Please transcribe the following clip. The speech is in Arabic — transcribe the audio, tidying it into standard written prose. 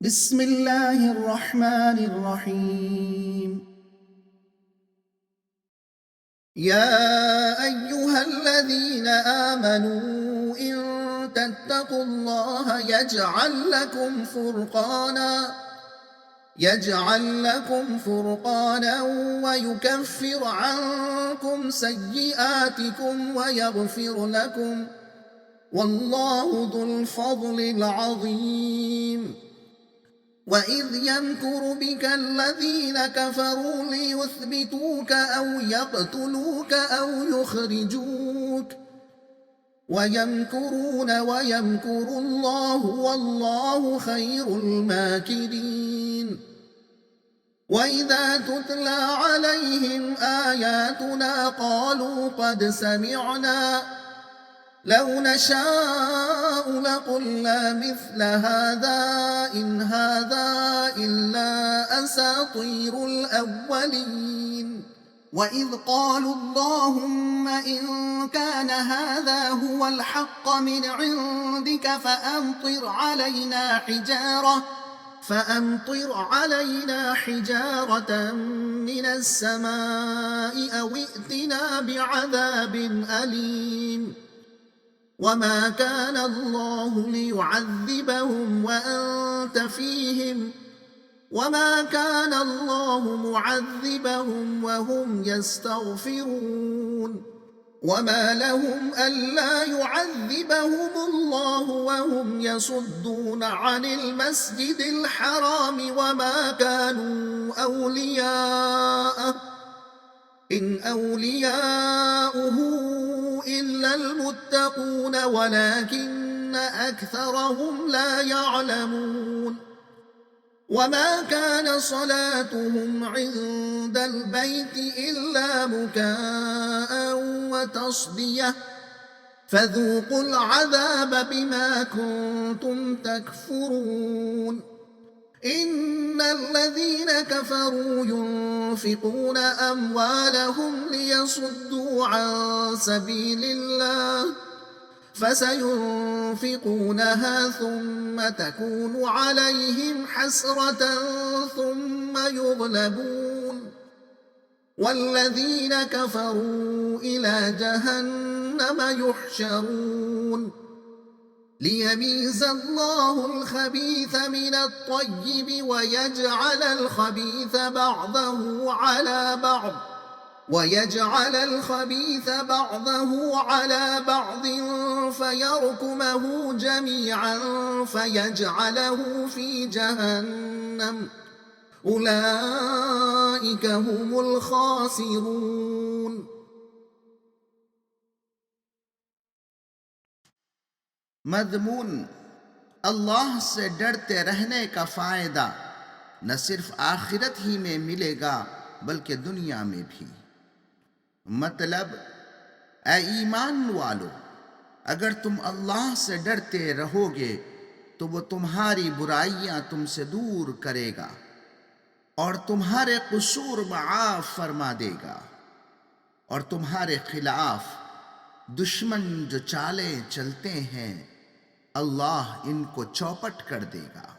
بسم الله الرحمن الرحيم. يا أيها الذين آمنوا إن تتقوا الله يجعل لكم فرقانا ويكفر عنكم سيئاتكم ويغفر لكم، والله ذو الفضل العظيم. وإذ يمكر بك الذين كفروا ليثبتوك أو يقتلوك أو يخرجوك، ويمكرون ويمكر الله والله خير الماكرين. وإذا تتلى عليهم آياتنا قالوا قد سمعنا، لو نشاء لقلنا مثل هذا إن هذا إلا أساطير الأولين. وإذ قالوا اللهم إن كان هذا هو الحق من عندك فأمطر علينا حجارة من السماء أو ائتنا بعذاب أليم. وما كان الله ليعذبهم وأنت فيهم، وما كان الله معذبهم وهم يستغفرون. وما لهم ألا يعذبهم الله وهم يصدون عن المسجد الحرام وما كانوا أولياءه إن أولياؤه إلا المتقون ولكن أكثرهم لا يعلمون. وما كان صلاتهم عند البيت إلا مكاء وتصدية، فذوقوا العذاب بما كنتم تكفرون. إن الذين كفروا ينفقون أموالهم ليصدوا عن سبيل الله فسينفقونها ثم تكون عليهم حسرة ثم يغلبون، والذين كفروا إلى جهنم يحشرون. ليميز الله الخبيث من الطيب ويجعل الخبيث بعضه على بعض فيركمه جميعا فيجعله في جهنم، أولئك هم الخاسرون. मज़मून, अल्लाह से डरते रहने का फ़ायदा न सिर्फ आखिरत ही में मिलेगा बल्कि दुनिया में भी। मतलब, ऐ ईमान वालो, अगर तुम अल्लाह से डरते रहोगे तो वो तुम्हारी बुराइयां तुमसे दूर करेगा और तुम्हारे कसूर माफ़ फरमा देगा, और तुम्हारे खिलाफ दुश्मन जो चालें चलते हैं अल्लाह इनको चौपट कर देगा।